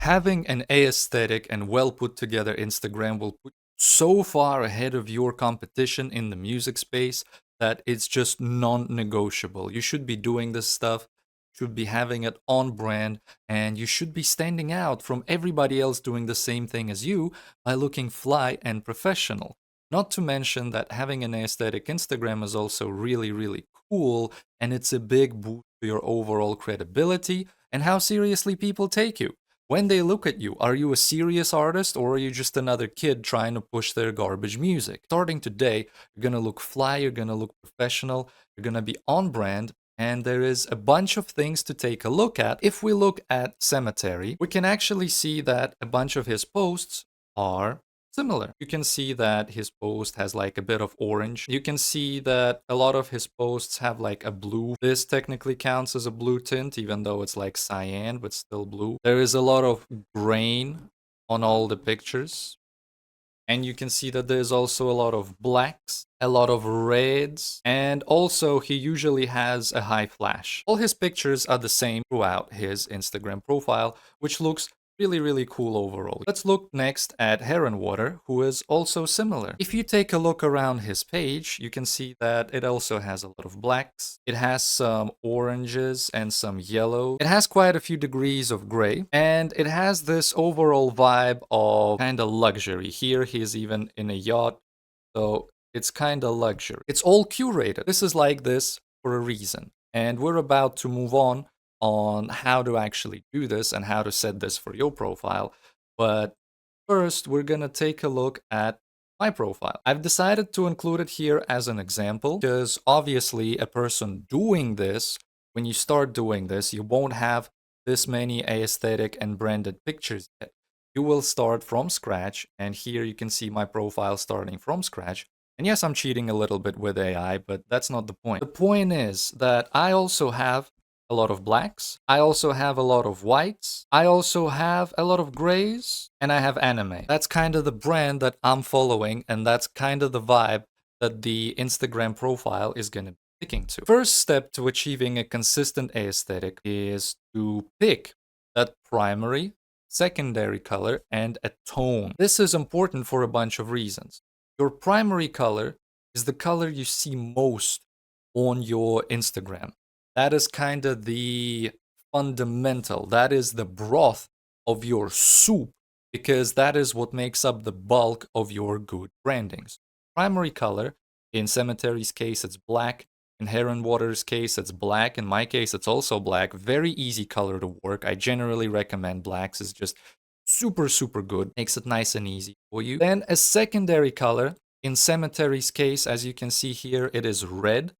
Having an aesthetic and well put together Instagram will put you so far ahead of your competition in the music space that it's just non-negotiable. You should be doing this stuff, should be having it on brand, and you should be standing out from everybody else doing the same thing as you by looking fly and professional. Not to mention that having an aesthetic Instagram is also really, really cool, and it's a big boost to your overall credibility and how seriously people take you. When they look at you, are you a serious artist or are you just another kid trying to push their garbage music? Starting today, you're gonna look fly, you're gonna look professional, you're gonna be on brand, and there is a bunch of things to take a look at. If we look at Cemetery, we can actually see that a bunch of his posts are similar. You can see that his post has like a bit of orange. You can see that a lot of his posts have like a blue. This technically counts as a blue tint, even though it's like cyan, but still blue. There is a lot of grain on all the pictures. And you can see that there's also a lot of blacks, a lot of reds, and also he usually has a high flash. All his pictures are the same throughout his Instagram profile, which looks really, really cool overall. Let's look next at Heron Water, who is also similar. If you take a look around his page, you can see that it also has a lot of blacks. It has some oranges and some yellow. It has quite a few degrees of gray, and it has this overall vibe of kind of luxury. Here he is even in a yacht, so it's kind of luxury. It's all curated. This is like this for a reason, and we're about to move on how to actually do this and how to set this for your profile. But first, we're gonna take a look at my profile. I've decided to include it here as an example because obviously a person doing this, when you start doing this, you won't have this many aesthetic and branded pictures yet. You will start from scratch, and here you can see my profile starting from scratch. And yes, I'm cheating a little bit with AI, but that's not the point. The point is that I also have a lot of blacks. I also have a lot of whites. I also have a lot of grays, and I have anime. That's kind of the brand that I'm following, and that's kind of the vibe that the Instagram profile is going to be sticking to. First step to achieving a consistent aesthetic is to pick that primary, secondary color, and a tone. This is important for a bunch of reasons. Your primary color is the color you see most on your Instagram. That is kind of the fundamental. That is the broth of your soup because that is what makes up the bulk of your good brandings. Primary color, in Cemetery's case, it's black. In Heron Water's case, it's black. In my case, it's also black. Very easy color to work. I generally recommend blacks. It's just super, super good. Makes it nice and easy for you. Then a secondary color. In Cemetery's case, as you can see here, it is red.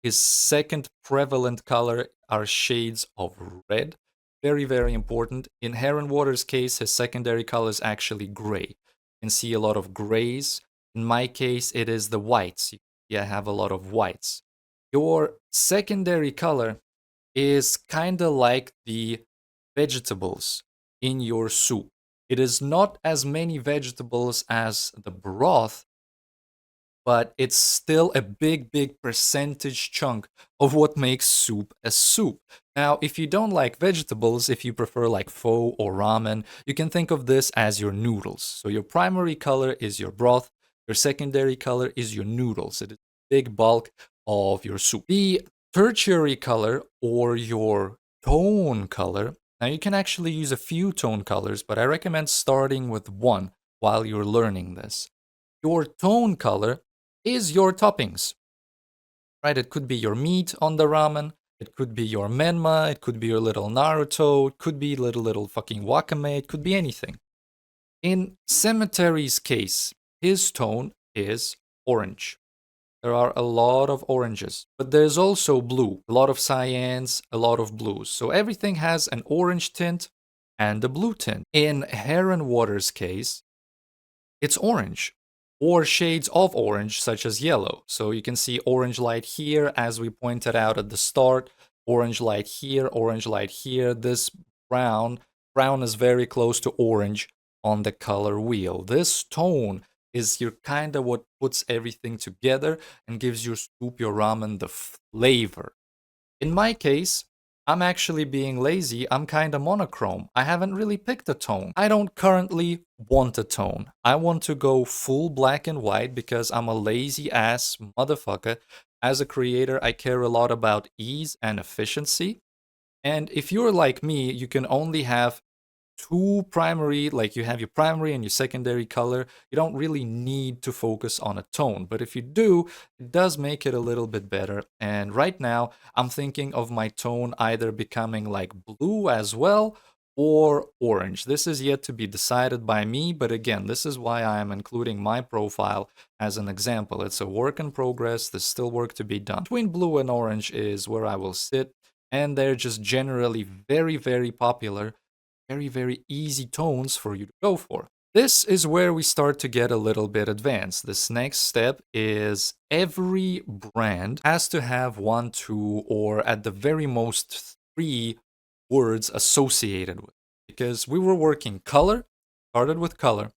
His second prevalent color are shades of red. Very, very important. In Heron Water's case, his secondary color is actually gray. You can see a lot of grays. In my case, it is the whites. I have a lot of whites. Your secondary color is kind of like the vegetables in your soup. It is not as many vegetables as the broth, but it's still a big, big percentage chunk of what makes soup a soup. Now, if you don't like vegetables, if you prefer like pho or ramen, you can think of this as your noodles. So your primary color is your broth, your secondary color is your noodles. It is a big bulk of your soup. The tertiary color or your tone color, now you can actually use a few tone colors, but I recommend starting with one while you're learning this. Your tone color is your toppings, right? It could be your meat on the ramen, it could be your menma, it could be your little Naruto, it could be little fucking wakame, it could be anything. In Cemetery's case, his tone is orange. There are a lot of oranges, but there's also blue, a lot of cyans, a lot of blues. So everything has an orange tint and a blue tint. In Heron Water's case, it's orange or shades of orange, such as yellow. So you can see orange light here, as we pointed out at the start, orange light here, orange light here. This brown is very close to orange on the color wheel. This tone is your kind of what puts everything together and gives your soup, your ramen, the flavor. In my case, I'm actually being lazy. I'm kind of monochrome. I haven't really picked a tone. I don't currently want a tone. I want to go full black and white because I'm a lazy ass motherfucker. As a creator, I care a lot about ease and efficiency. And if you're like me, you can only have two primary, like you have your primary and your secondary color. You don't really need to focus on a tone, but if you do, it does make it a little bit better. And right now, I'm thinking of my tone either becoming like blue as well or orange. This is yet to be decided by me, but again, this is why I am including my profile as an example. It's a work in progress. There's still work to be done. Between blue and orange is where I will sit, and they're just generally very, very popular, very, very easy tones for you to go for. This is where we start to get a little bit advanced. This next step is every brand has to have one, two, or at the very most three words associated with. Because we were working color, started with color,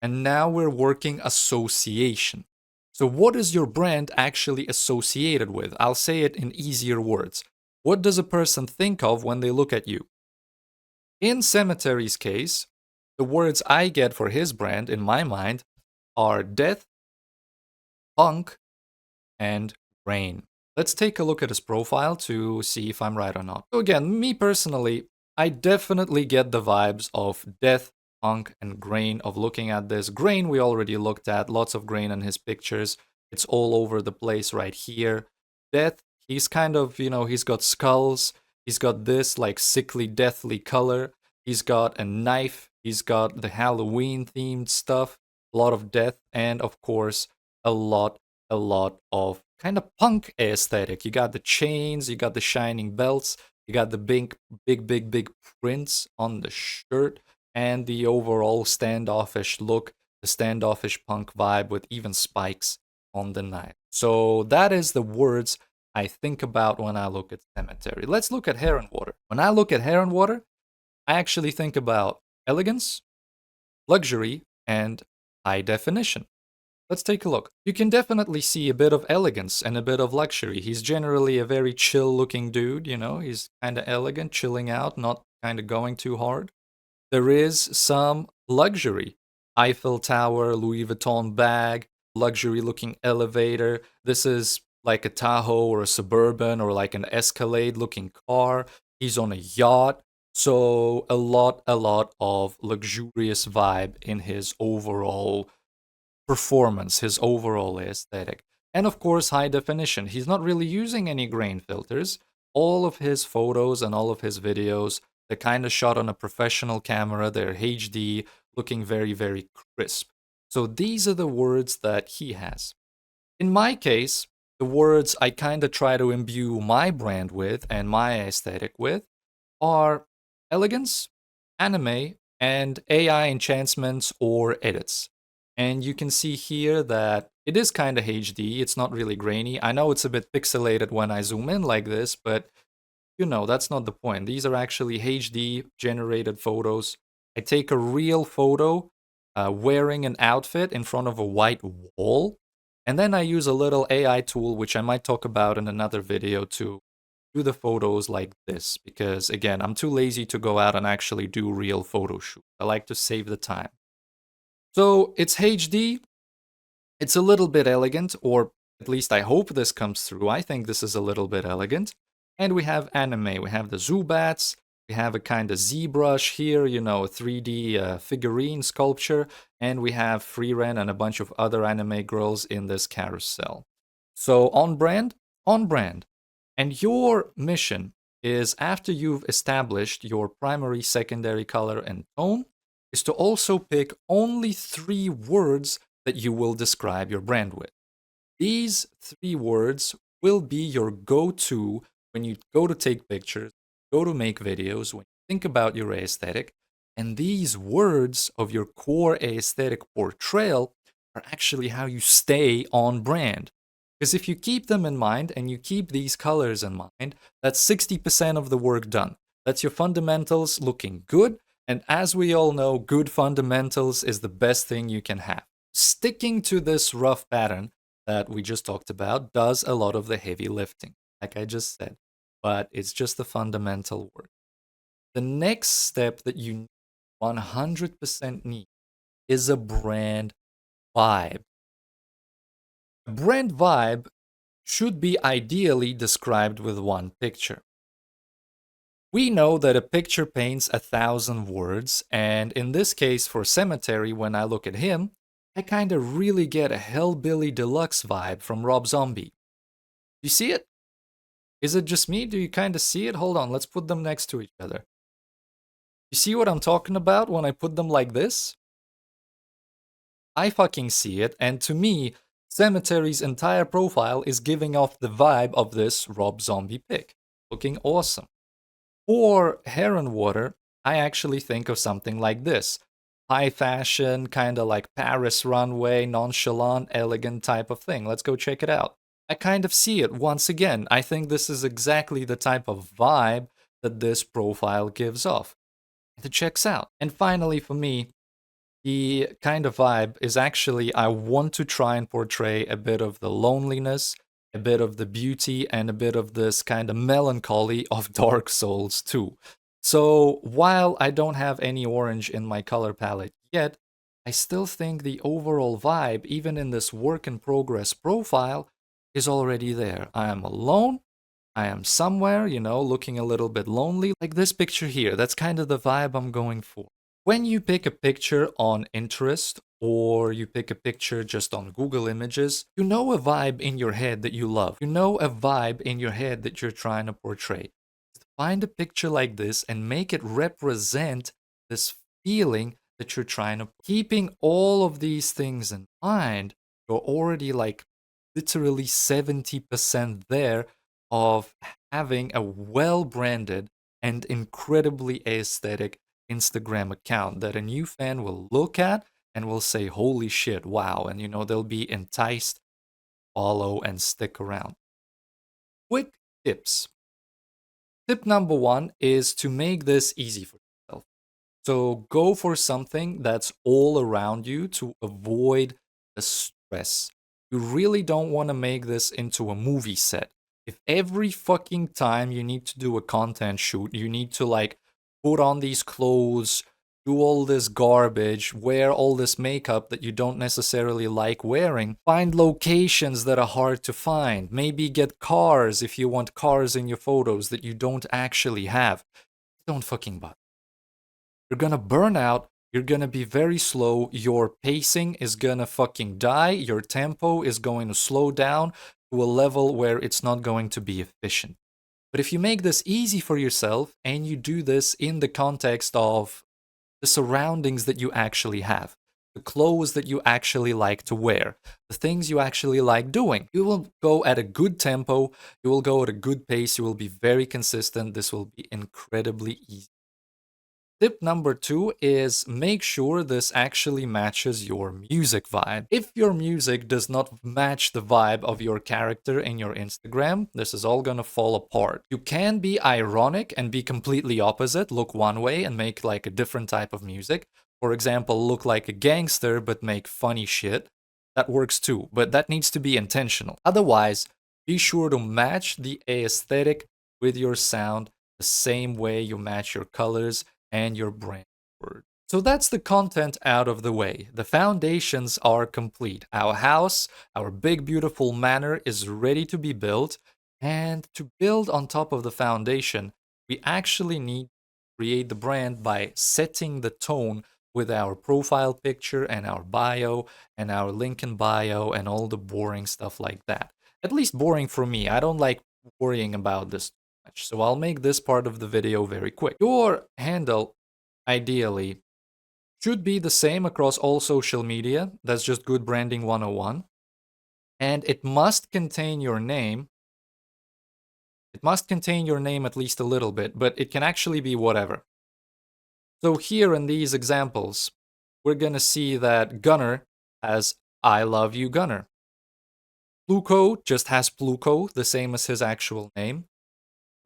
and now we're working association. So, what is your brand actually associated with? I'll say it in easier words. What does a person think of when they look at you? In Cemetery's case, the words I get for his brand in my mind are death, punk, and rain. Let's take a look at his profile to see if I'm right or not. So again, me personally, I definitely get the vibes of death, punk, and grain of looking at this. Grain we already looked at, lots of grain in his pictures. It's all over the place right here. Death, he's kind of, he's got skulls. He's got this like sickly, deathly color. He's got a knife. He's got the Halloween themed stuff. A lot of death, and of course, a lot of kind of punk aesthetic. You got the chains, you got the shining belts, you got the big prints on the shirt, and the overall standoffish look, the standoffish punk vibe with even spikes on the knife. So that is the words I think about when I look at Cemetery. Let's look at Hair and Water. When I look at Hair and Water, I actually think about elegance, luxury, and high definition. Let's take a look. You can definitely see a bit of elegance and a bit of luxury. He's generally a very chill looking dude, he's kind of elegant, chilling out, not kind of going too hard. There is some luxury. Eiffel Tower, Louis Vuitton bag, luxury looking elevator. This is like a Tahoe or a Suburban or like an Escalade looking car. He's on a yacht. So a lot of luxurious vibe in his overall performance, his overall aesthetic. And of course, high definition. He's not really using any grain filters. All of his photos and all of his videos, they're kind of shot on a professional camera. They're HD, looking very, very crisp. So these are the words that he has. In my case, the words I kind of try to imbue my brand with and my aesthetic with are elegance, anime, and AI enhancements or edits. And you can see here that it is kind of HD, it's not really grainy. I know it's a bit pixelated when I zoom in like this, but that's not the point. These are actually HD generated photos. I take a real photo wearing an outfit in front of a white wall, and then I use a little AI tool, which I might talk about in another video, to do the photos like this, because again, I'm too lazy to go out and actually do real photo shoot. I like to save the time. So it's HD, it's a little bit elegant, or at least I hope this comes through. I think this is a little bit elegant. And we have anime, we have the Zubats, we have a kind of ZBrush here, a 3D figurine sculpture, and we have Freeren and a bunch of other anime girls in this carousel. So on brand, on brand. And your mission is, after you've established your primary, secondary color and tone, is to also pick only 3 words that you will describe your brand with. These 3 words will be your go-to when you go to take pictures, go to make videos, when you think about your aesthetic. And these words of your core aesthetic portrayal are actually how you stay on brand. Because if you keep them in mind and you keep these colors in mind, that's 60% of the work done. That's your fundamentals looking good. And as we all know, good fundamentals is the best thing you can have. Sticking to this rough pattern that we just talked about does a lot of the heavy lifting, like I just said. but it's just the fundamental work. The next step that you 100% need is a brand vibe. A brand vibe should be ideally described with one picture. We know that a picture paints 1,000 words, and in this case for Cemetery, when I look at him, I kinda really get a Hellbilly Deluxe vibe from Rob Zombie. You see it? Is it just me? Do you kinda see it? Hold on, let's put them next to each other. You see what I'm talking about when I put them like this? I fucking see it, and to me, Cemetery's entire profile is giving off the vibe of this Rob Zombie pic. Looking awesome. For Heron Water, I actually think of something like this. High fashion, kinda like Paris runway, nonchalant, elegant type of thing. Let's go check it out. I kind of see it once again. I think this is exactly the type of vibe that this profile gives off. And it checks out. And finally, for me, the kind of vibe is actually I want to try and portray a bit of the loneliness, a bit of the beauty, and a bit of this kind of melancholy of Dark Souls too. So while I don't have any orange in my color palette yet, I still think the overall vibe, even in this work in progress profile, is already there. I am alone. I am somewhere, looking a little bit lonely. Like this picture here, that's kind of the vibe I'm going for. When you pick a picture on Pinterest or you pick a picture just on Google Images, you know a vibe in your head that you love. You know a vibe in your head that you're trying to portray. Find a picture like this and make it represent this feeling that you're trying to. Keeping all of these things in mind, you're already like literally 70% there of having a well branded and incredibly aesthetic Instagram account that a new fan will look at and will say, holy shit, wow. And they'll be enticed, follow, and stick around. Quick tips. Tip number one is to make this easy for yourself. So go for something that's all around you to avoid the stress. You really don't want to make this into a movie set. If every fucking time you need to do a content shoot, you need to like put on these clothes, do all this garbage, wear all this makeup that you don't necessarily like wearing, find locations that are hard to find, maybe get cars if you want cars in your photos that you don't actually have, don't fucking bother. You're gonna burn out. You're gonna be very slow. Your pacing is gonna fucking die. Your tempo is going to slow down to a level where it's not going to be efficient. But if you make this easy for yourself and you do this in the context of the surroundings that you actually have, the clothes that you actually like to wear, the things you actually like doing, you will go at a good tempo, you will go at a good pace, you will be very consistent. This will be incredibly easy. Tip number two is make sure this actually matches your music vibe. If your music does not match the vibe of your character in your Instagram, this is all gonna fall apart. You can be ironic and be completely opposite, look one way and make like a different type of music. For example, look like a gangster but make funny shit. That works too, but that needs to be intentional. Otherwise, be sure to match the aesthetic with your sound the same way you match your colors and your brand word. So that's the content out of the way. The foundations are complete. Our house, our big beautiful manor is ready to be built. And to build on top of the foundation, we actually need to create the brand by setting the tone with our profile picture and our bio and our link in bio and all the boring stuff like that. At least boring for me. I don't like worrying about this much. So I'll make this part of the video very quick. Your handle, ideally, should be the same across all social media. That's just good branding 101. And it must contain your name. It must contain your name at least a little bit, but it can actually be whatever. So here in these examples, we're going to see that Gunner has I love you, Gunner. Pluko just has Pluko, the same as his actual name.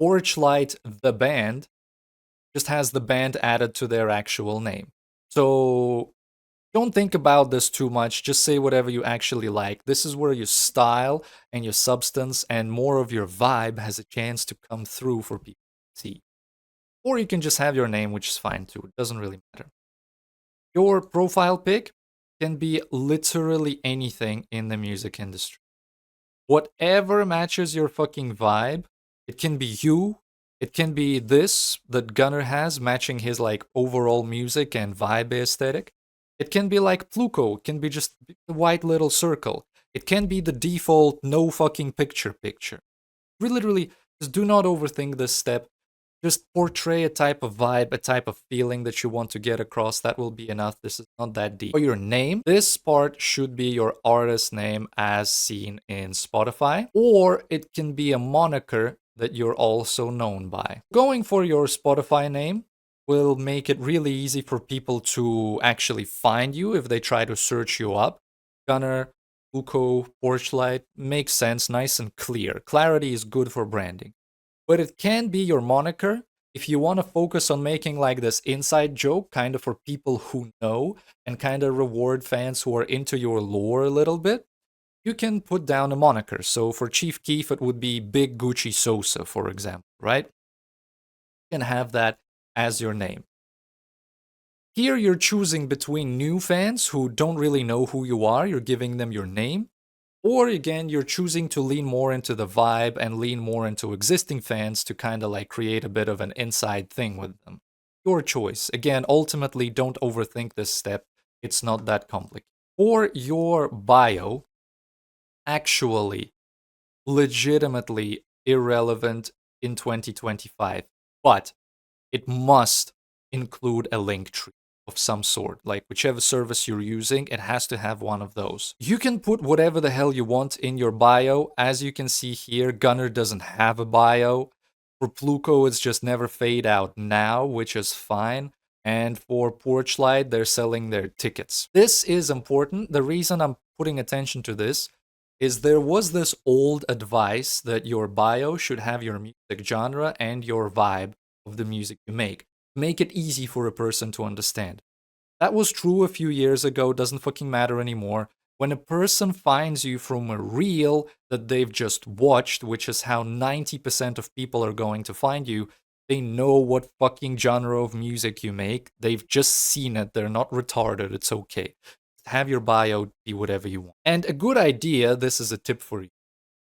Porchlight, the band, just has the band added to their actual name. So Don't think about this too much. Just say whatever you actually like. This is where your style and your substance and more of your vibe has a chance to come through for people to see. Or you can just have your name, which is fine too. It doesn't really matter. Your profile pic can be literally anything in the music industry. Whatever matches your fucking vibe. It can be you. It can be this that Gunner has, matching his like overall music and vibe aesthetic. It can be like Pluko. It can be just a white little circle. It can be the default no fucking picture. Literally, just do not overthink this step. Just portray a type of vibe, a type of feeling that you want to get across. That will be enough. This is not that deep. For your name, this part should be your artist name as seen in Spotify, or it can be a moniker that you're also known by. Going for your Spotify name will make it really easy for people to actually find you if they try to search you up. Gunner, Uko, Porchlight makes sense, nice and clear. Clarity is good for branding. But it can be your moniker if you want to focus on making like this inside joke kind of for people who know and kind of reward fans who are into your lore a little bit. You can put down a moniker. So for Chief Keef, it would be Big Gucci Sosa, for example, right? You can have that as your name. Here you're choosing between new fans who don't really know who you are, you're giving them your name, or again, you're choosing to lean more into the vibe and lean more into existing fans to kind of like create a bit of an inside thing with them. Your choice. Again, ultimately, don't overthink this step. It's not that complicated. For your bio, actually, legitimately irrelevant in 2025, but it must include a link tree of some sort. Like whichever service you're using, it has to have one of those. You can put whatever the hell you want in your bio. As you can see here, Gunner doesn't have a bio. For Pluko, it's just never fade out now, which is fine. And for Porchlight, they're selling their tickets. This is important. The reason I'm putting attention to this is there was this old advice that your bio should have your music genre and your vibe of the music you make. Make it easy for a person to understand. That was true a few years ago, doesn't fucking matter anymore. When a person finds you from a reel that they've just watched, which is how 90% of people are going to find you, they know what fucking genre of music you make. They've just seen it. They're not retarded. It's okay. Have your bio be whatever you want. And a good idea, this is a tip for you,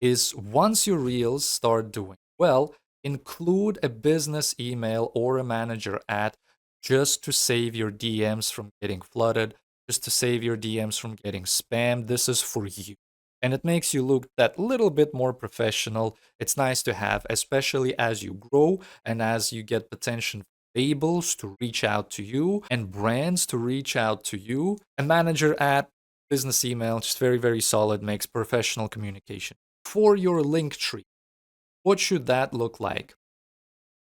is once your reels start doing well, include a business email or a manager ad just to save your DMs from getting flooded, just to save your DMs from getting spammed. This is for you. And it makes you look that little bit more professional. It's nice to have, especially as you grow and as you get potential labels to reach out to you and brands to reach out to you. A manager ad, business email, just very, very solid, makes professional communication. For your link tree, what should that look like?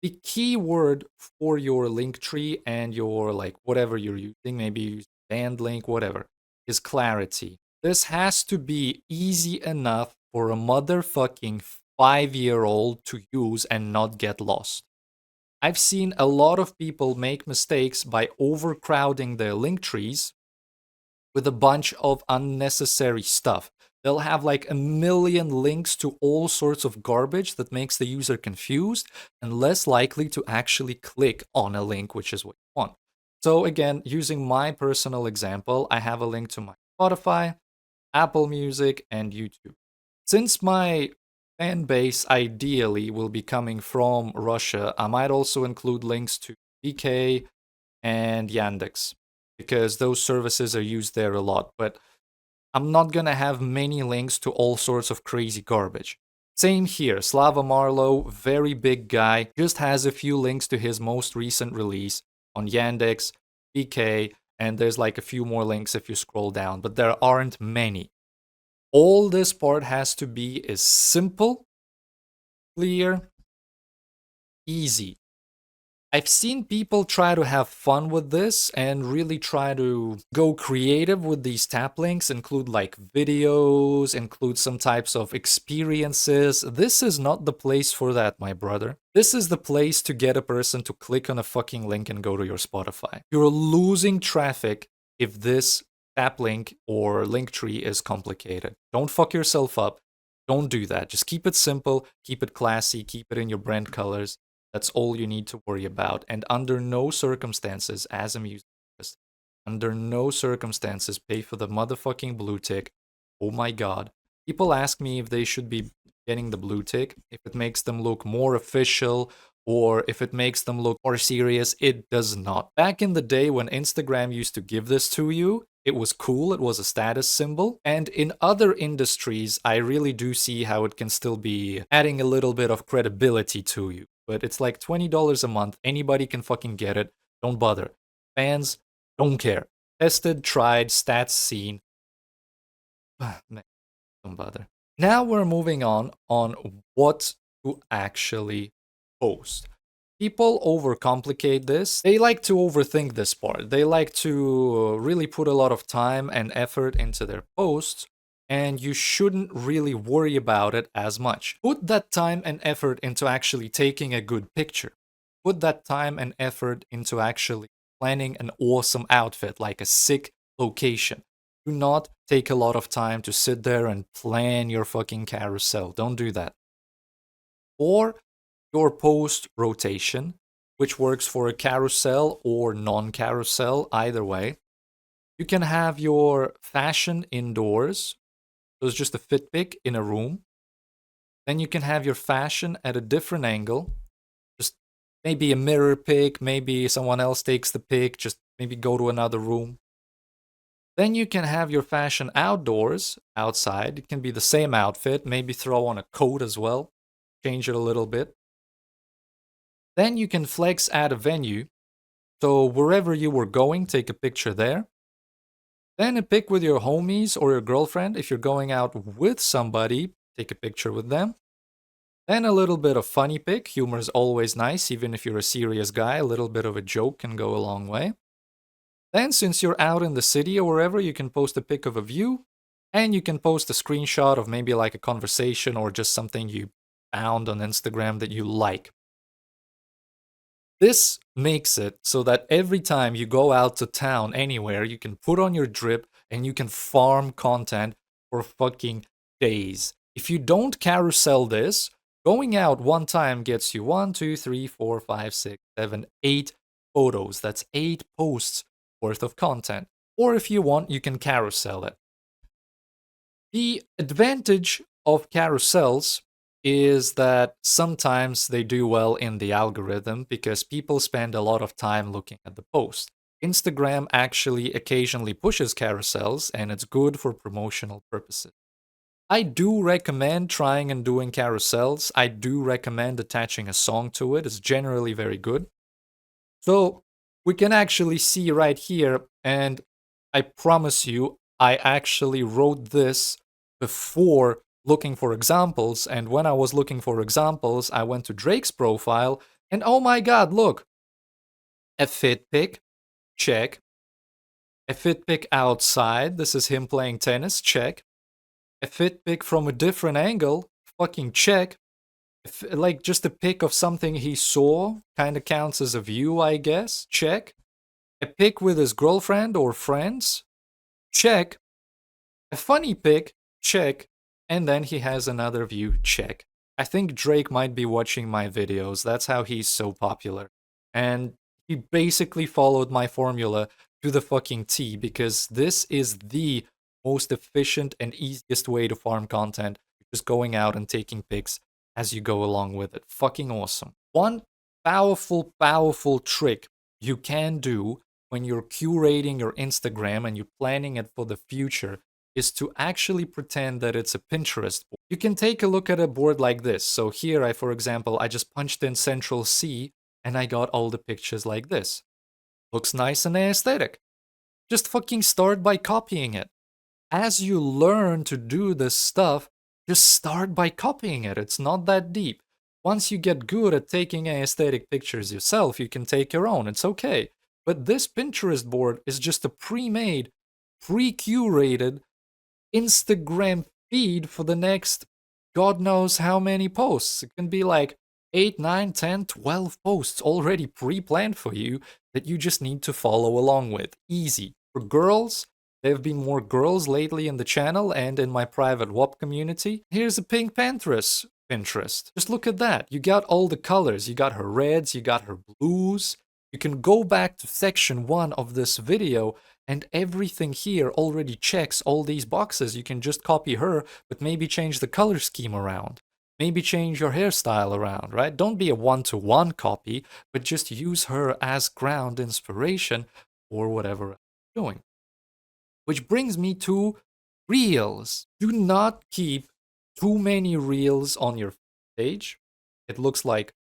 The keyword for your link tree and your like whatever you're using, maybe you use band link, whatever, is clarity. This has to be easy enough for a motherfucking 5-year-old to use and not get lost. I've seen a lot of people make mistakes by overcrowding their link trees with a bunch of unnecessary stuff. They'll have like a million links to all sorts of garbage that makes the user confused and less likely to actually click on a link, which is what you want. So again, using my personal example, I have a link to my Spotify, Apple Music, and YouTube. Since my fan base ideally will be coming from Russia, I might also include links to VK and Yandex because those services are used there a lot. But I'm not gonna have many links to all sorts of crazy garbage. Same here, Slava Marlow, very big guy, just has a few links to his most recent release on Yandex, VK, and there's like a few more links if you scroll down, but there aren't many. All this part has to be is simple, clear, easy. I've seen people try to have fun with this and really try to go creative with these tap links, include like videos, include some types of experiences. This is not the place for that, my brother. This is the place to get a person to click on a fucking link and go to your Spotify. You're losing traffic if this tap link or link tree is complicated. Don't fuck yourself up. Don't do that. Just keep it simple, keep it classy, keep it in your brand colors. That's all you need to worry about. And under no circumstances, as a music artist, under no circumstances pay for the motherfucking blue tick. Oh my god. People ask me if they should be getting the blue tick, if it makes them look more official or if it makes them look more serious. It does not. Back in the day when Instagram used to give this to you, it was cool, it was a status symbol. And in other industries, I really do see how it can still be adding a little bit of credibility to you. But it's like $20 a month. Anybody can fucking get it. Don't bother. Fans don't care. Tested, tried, stats seen. Man, don't bother. Now we're moving on what to actually post. People overcomplicate this. They like to overthink this part. They like to really put a lot of time and effort into their posts, and you shouldn't really worry about it as much. Put that time and effort into actually taking a good picture. Put that time and effort into actually planning an awesome outfit, like a sick location. Do not take a lot of time to sit there and plan your fucking carousel. Don't do that. Or your post rotation, which works for a carousel or non-carousel, either way. You can have your fashion indoors, so it's just a fit pic in a room. Then you can have your fashion at a different angle, just maybe a mirror pic, maybe someone else takes the pic, just maybe go to another room. Then you can have your fashion outdoors, outside. It can be the same outfit, maybe throw on a coat as well, change it a little bit. Then you can flex at a venue. So wherever you were going, take a picture there. Then a pic with your homies or your girlfriend. If you're going out with somebody, take a picture with them. Then a little bit of funny pic. Humor is always nice, even if you're a serious guy. A little bit of a joke can go a long way. Then since you're out in the city or wherever, you can post a pic of a view. And you can post a screenshot of maybe like a conversation or just something you found on Instagram that you like. This makes it so that every time you go out to town anywhere, you can put on your drip and you can farm content for fucking days. If you don't carousel this, going out one time gets you 1, 2, 3, 4, 5, 6, 7, 8 photos. That's 8 posts worth of content. Or if you want, you can carousel it. The advantage of carousels is that sometimes they do well in the algorithm because people spend a lot of time looking at the post. Instagram actually occasionally pushes carousels and it's good for promotional purposes. I do recommend trying and doing carousels. I do recommend attaching a song to it. It's generally very good. So we can actually see right here, and I promise you, I actually wrote this before looking for examples, and when I was looking for examples, I went to Drake's profile, and oh my god, look! A fit pic, check. A fit pic outside, this is him playing tennis, check. A fit pic from a different angle, fucking check. Like just a pic of something he saw, kinda counts as a view, I guess, check. A pic with his girlfriend or friends, check. A funny pic, check. And then he has another view, check. I think Drake might be watching my videos. That's how he's so popular. And he basically followed my formula to the fucking T because this is the most efficient and easiest way to farm content. Just going out and taking pics as you go along with it. Fucking awesome. One powerful, powerful trick you can do when you're curating your Instagram and you're planning it for the future is to actually pretend that it's a Pinterest board. You can take a look at a board like this. So here, for example, I just punched in Central C and I got all the pictures like this. Looks nice and aesthetic. Just fucking start by copying it. As you learn to do this stuff, just start by copying it. It's not that deep. Once you get good at taking aesthetic pictures yourself, you can take your own. It's okay. But this Pinterest board is just a pre-made, pre-curated Instagram feed for the next God knows how many posts. It can be like 8, 9, 10, 12 posts already pre-planned for you that you just need to follow along with. Easy. For girls, there have been more girls lately in the channel and in my private WAP community. Here's a Pink Panthers Pinterest. Just look at that. You got all the colors. You got her reds, you got her blues. You can go back to section 1 of this video and everything here already checks all these boxes. You can just copy her, but maybe change the color scheme around. Maybe change your hairstyle around, right? Don't be a one-to-one copy, but just use her as ground inspiration for whatever you're doing. Which brings me to reels. Do not keep too many reels on your page. It looks like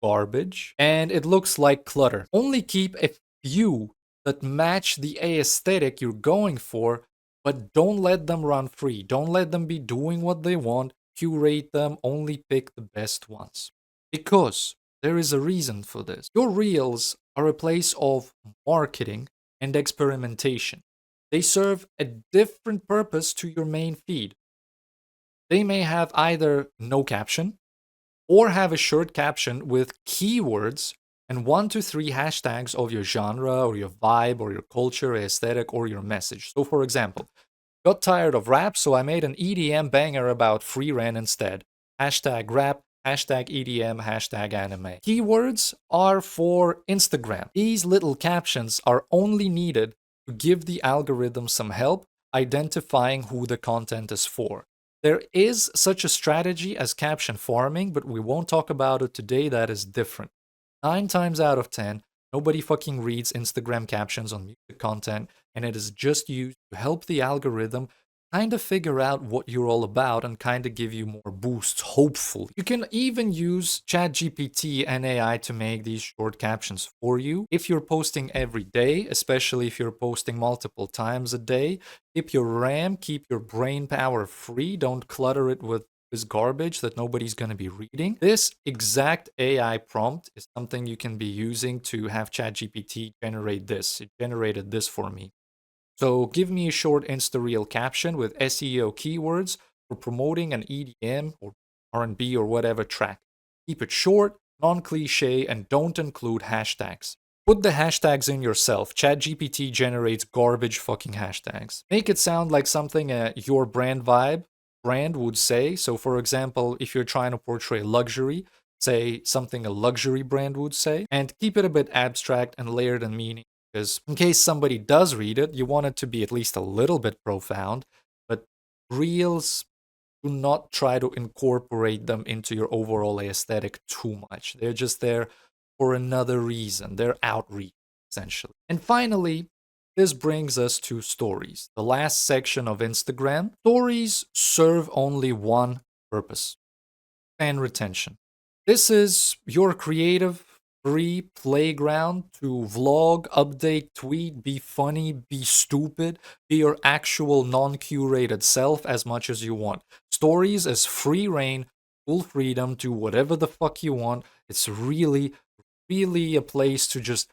garbage and it looks like clutter. Only keep a few that match the aesthetic you're going for, but don't let them run free. Don't let them be doing what they want. Curate them, only pick the best ones. Because there is a reason for this. Your reels are a place of marketing and experimentation. They serve a different purpose to your main feed. They may have either no caption or have a short caption with keywords and 1 to 3 hashtags of your genre or your vibe or your culture, aesthetic, or your message. So, for example, got tired of rap, so I made an EDM banger about free rent instead. Hashtag rap, hashtag EDM, hashtag anime. Keywords are for Instagram. These little captions are only needed to give the algorithm some help identifying who the content is for. There is such a strategy as caption farming, but we won't talk about it today. That is different. 9 times out of 10, nobody fucking reads Instagram captions on music content, and it is just used to help the algorithm kind of figure out what you're all about and kind of give you more boosts, hopefully. You can even use ChatGPT and AI to make these short captions for you. If you're posting every day, especially if you're posting multiple times a day, keep your RAM, keep your brain power free, don't clutter it with this garbage that nobody's going to be reading. This exact AI prompt is something you can be using to have ChatGPT generate this. It generated this for me. So give me a short Insta Reel caption with SEO keywords for promoting an EDM or R&B or whatever track. Keep it short, non-cliche, and don't include hashtags. Put the hashtags in yourself. ChatGPT generates garbage fucking hashtags. Make it sound like something your brand would say. So for example, if you're trying to portray luxury, say something a luxury brand would say, and keep it a bit abstract and layered in meaning. Because in case somebody does read it, you want it to be at least a little bit profound, but reels do not try to incorporate them into your overall aesthetic too much. They're just there for another reason. They're outreach, essentially. And finally, this brings us to stories, the last section of Instagram. Stories serve only one purpose: fan retention. This is your creative free playground to vlog, update, tweet, be funny, be stupid, be your actual non-curated self as much as you want. Stories is free reign, full freedom, do whatever the fuck you want. It's really, really a place to just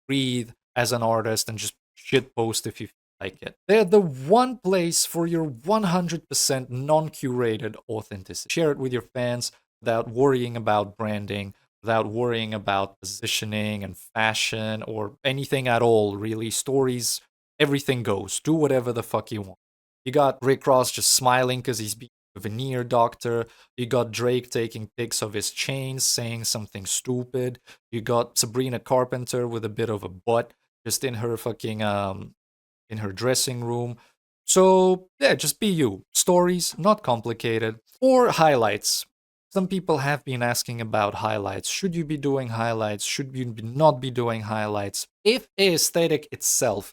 breathe as an artist and just shitpost if you like it. They're the one place for your 100% non-curated authenticity. Share it with your fans without worrying about branding, without worrying about positioning and fashion or anything at all, really. Stories, everything goes. Do whatever the fuck you want. You got Rick Ross just smiling because he's being a veneer doctor. You got Drake taking pics of his chains, saying something stupid. You got Sabrina Carpenter with a bit of a butt just in her fucking in her dressing room. So yeah, just be you. Stories, not complicated. Or highlights. Some people have been asking about highlights. Should you be doing highlights? Should you not be doing highlights? If aesthetic itself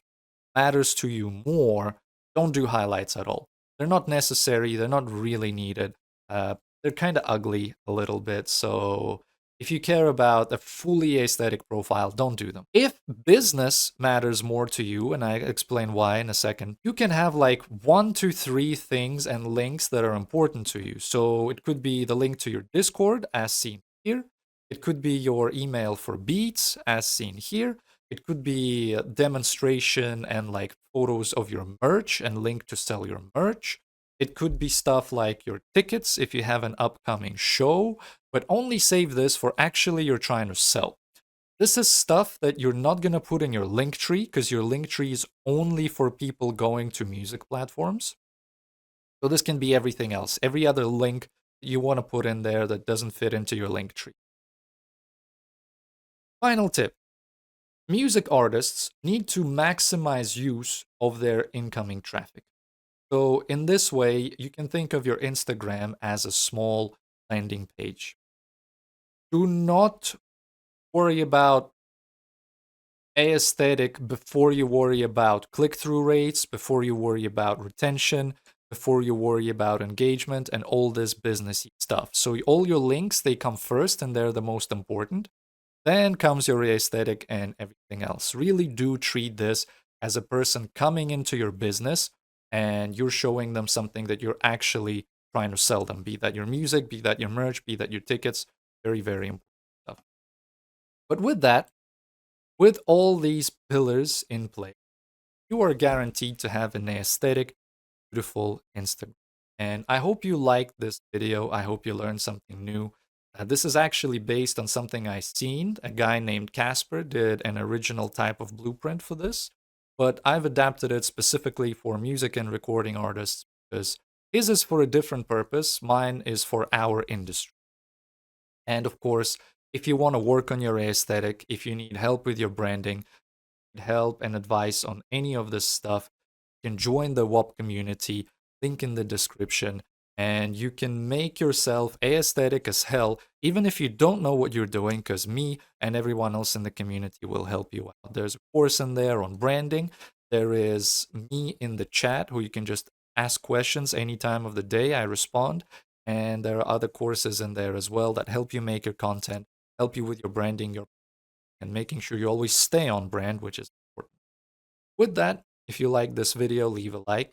matters to you more, don't do highlights at all. They're not necessary. They're not really needed. They're kind of ugly a little bit. So if you care about a fully aesthetic profile, don't do them. If business matters more to you, and I explain why in a second, you can have like 1 to 3 things and links that are important to you. So it could be the link to your Discord, as seen here. It could be your email for beats, as seen here. It could be a demonstration and like photos of your merch and link to sell your merch. It could be stuff like your tickets if you have an upcoming show, but only save this for actually you're trying to sell. This is stuff that you're not going to put in your link tree because your link tree is only for people going to music platforms. So this can be everything else, every other link you want to put in there that doesn't fit into your link tree. Final tip. Music artists need to maximize use of their incoming traffic. So in this way, you can think of your Instagram as a small landing page. Do not worry about aesthetic before you worry about click-through rates, before you worry about retention, before you worry about engagement and all this businessy stuff. So all your links, they come first and they're the most important. Then comes your aesthetic and everything else. Really do treat this as a person coming into your business and you're showing them something that you're actually trying to sell them, be that your music, be that your merch, be that your tickets. Very, very important stuff. But with that, with all these pillars in place, you are guaranteed to have an aesthetic, beautiful Instagram. And I hope you liked this video. I hope you learned something new. This is actually based on something I seen. A guy named Casper did an original type of blueprint for this, but I've adapted it specifically for music and recording artists because his is for a different purpose. Mine is for our industry. And of course, if you want to work on your aesthetic, if you need help with your branding, help and advice on any of this stuff, you can join the WOP community, link in the description, and you can make yourself aesthetic as hell, even if you don't know what you're doing, because me and everyone else in the community will help you out. There's a course in there on branding. There is me in the chat who you can just ask questions any time of the day. I respond. And there are other courses in there as well that help you make your content, help you with your branding, your and making sure you always stay on brand, which is important. With that, if you like this video, leave a like.